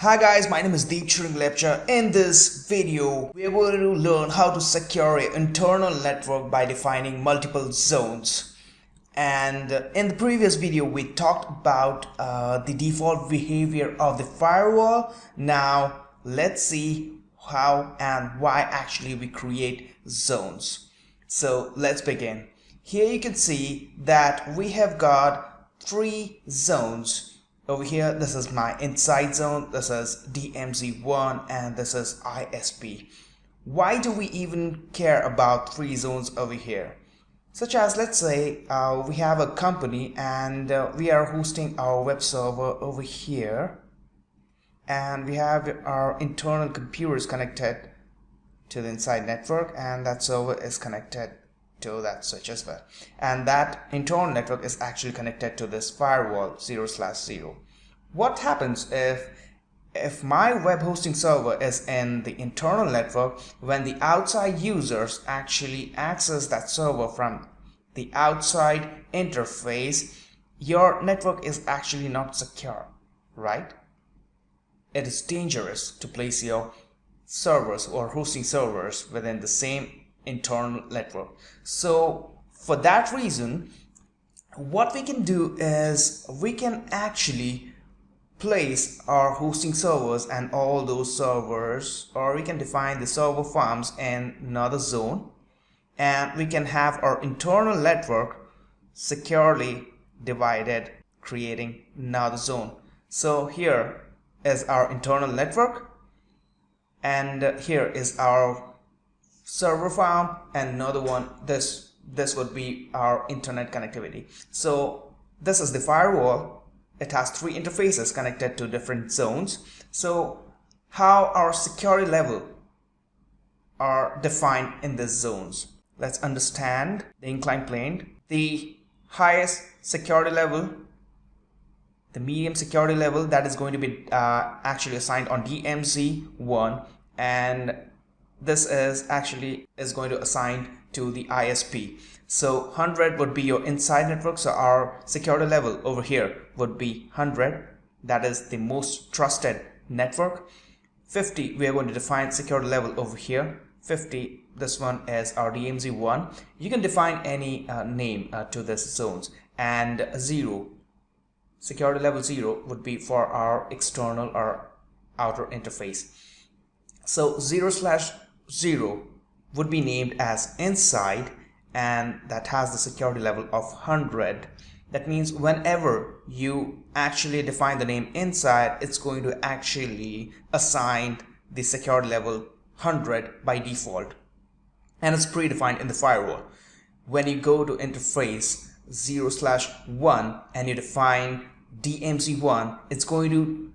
Hi guys, my name is Deep Shooting Lecture. In this video, we are going to learn how to secure an internal network by defining multiple zones. And in the previous video, we talked about the default behavior of the firewall. Now, let's see how and why actually we create zones. So let's begin. Here you can see that we have got three zones. Over here, this is my inside zone, this is DMZ1, and this is ISP. Why do we even care about three zones over here? Such as, let's say we have a company and we are hosting our web server over here, and we have our internal computers connected to the inside network, and that server is connected to that switch as well, and that internal network is actually connected to this firewall 0/0. What happens if my web hosting server is in the internal network? When the outside users actually access that server from the outside interface, your network is actually not secure, right? It is dangerous to place your servers or hosting servers within the same internal network. So for that reason, what we can do is we can actually place our hosting servers and all those servers, or we can define the server farms in another zone, and we can have our internal network securely divided, creating another zone. So here is our internal network, and here is our server farm, and another one, this would be our internet connectivity. So this is the firewall. It has three interfaces connected to different zones. So how our security level are defined in these zones? Let's understand the inclined plane. The highest security level, the medium security level, that is going to be actually assigned on DMZ1, and this is going to assign to the ISP. So 100 would be your inside network, so our security level over here would be 100. That is the most trusted network. 50, we are going to define security level over here. 50, this one is our DMZ1. You can define any name to this zones. And 0, security level 0 would be for our external or outer interface. So 0/0 would be named as inside, and that has the security level of 100. That means whenever you actually define the name inside, it's going to actually assign the security level 100 by default, and it's predefined in the firewall. When you go to interface 0/1 and you define DMZ1, it's going to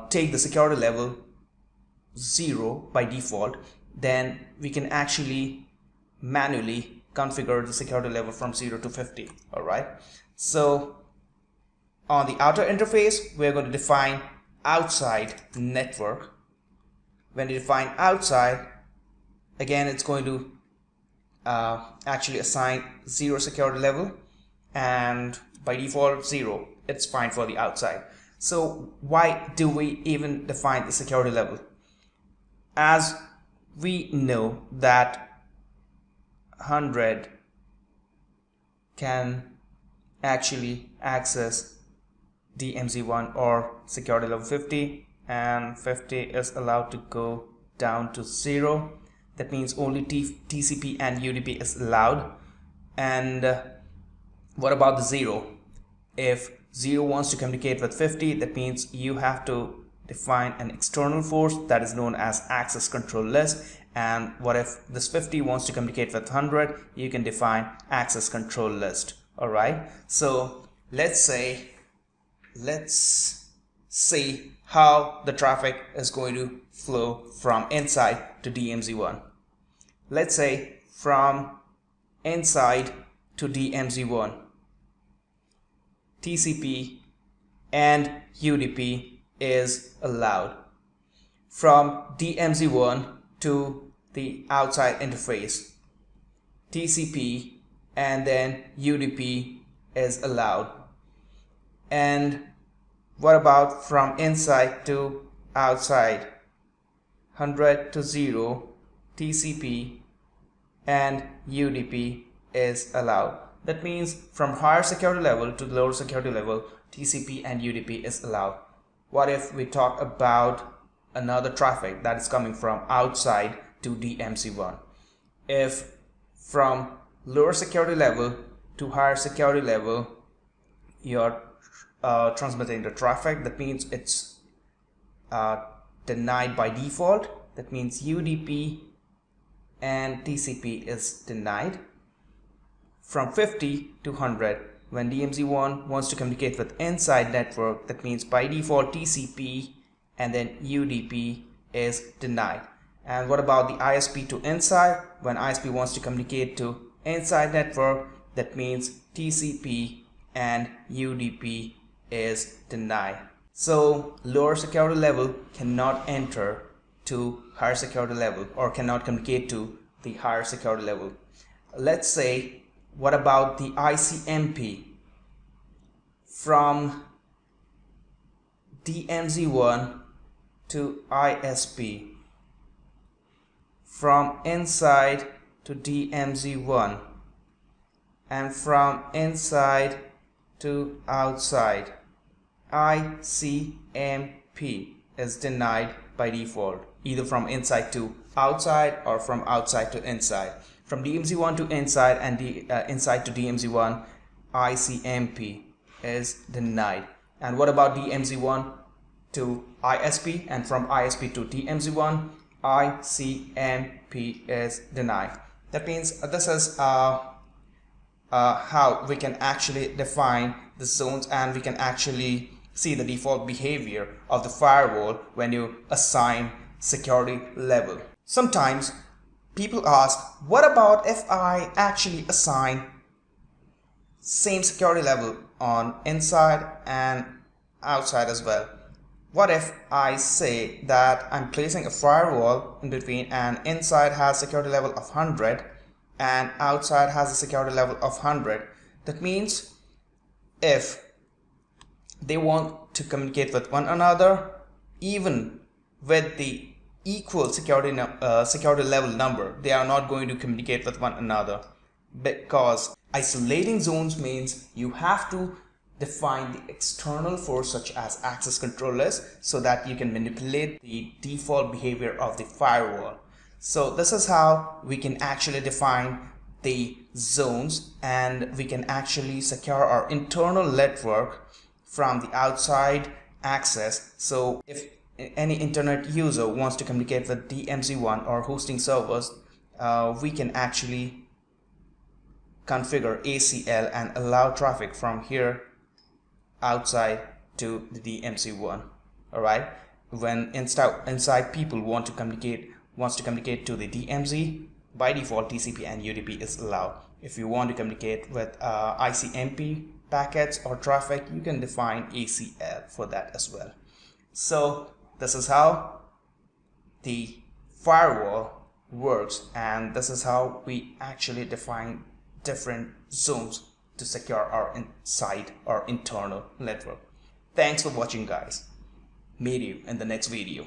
take the security level 0 by default. Then we can actually manually configure the security level from 0 to 50. All right, so on the outer interface, we're going to define outside network. When you define outside, again, it's going to actually assign 0 security level, and by default 0. It's fine for the outside. So why do we even define the security level? As we know that 100 can actually access DMZ1 or security level 50, and 50 is allowed to go down to 0. That means only TCP and UDP is allowed. And what about the 0? If 0 wants to communicate with 50, that means you have to define an external force that is known as access control list. And what if this 50 wants to communicate with 100? You can define access control list. All right, so let's see how the traffic is going to flow from inside to DMZ1. Let's say from inside to DMZ1, TCP and UDP is allowed. From DMZ1 to the outside interface, TCP and then UDP is allowed. And what about from inside to outside 100 to 0 TCP and UDP is allowed. That means from higher security level to lower security level, TCP and UDP is allowed. What if we talk about another traffic that is coming from outside to DMZ1? If from lower security level to higher security level you're transmitting the traffic, that means it's denied by default. That means UDP and TCP is denied. From 50 to 100, when DMZ1 wants to communicate with inside network, that means by default TCP and then UDP is denied. And what about the ISP to inside? When ISP wants to communicate to inside network, that means TCP and UDP is denied. So lower security level cannot enter to higher security level or cannot communicate to the higher security level. Let's say, what about the ICMP? From DMZ1 to ISP, from inside to DMZ1, and from inside to outside, ICMP is denied by default, either from inside to outside or from outside to inside. From DMZ1 to inside and inside to DMZ1, ICMP is denied. And what about DMZ1 to ISP and from ISP to DMZ1, ICMP is denied. That means this is how we can actually define the zones, and we can actually see the default behavior of the firewall when you assign security level. Sometimes people ask, what about if I actually assign same security level on inside and outside as well? What if I say that I'm placing a firewall in between and inside has security level of 100 and outside has a security level of 100? That means if they want to communicate with one another, even with the equal security level number, they are not going to communicate with one another, because isolating zones means you have to define the external force such as access controllers so that you can manipulate the default behavior of the firewall. So this is how we can actually define the zones, and we can actually secure our internal network from the outside access. So if any internet user wants to communicate with DMZ1 or hosting servers, we can actually configure ACL and allow traffic from here outside to the DMZ1. Alright, when inside people wants to communicate to the DMZ, by default TCP and UDP is allowed. If you want to communicate with ICMP packets or traffic, you can define ACL for that as well. So this is how the firewall works, and this is how we actually define different zones to secure our inside or internal network. Thanks for watching, guys. Meet you in the next video.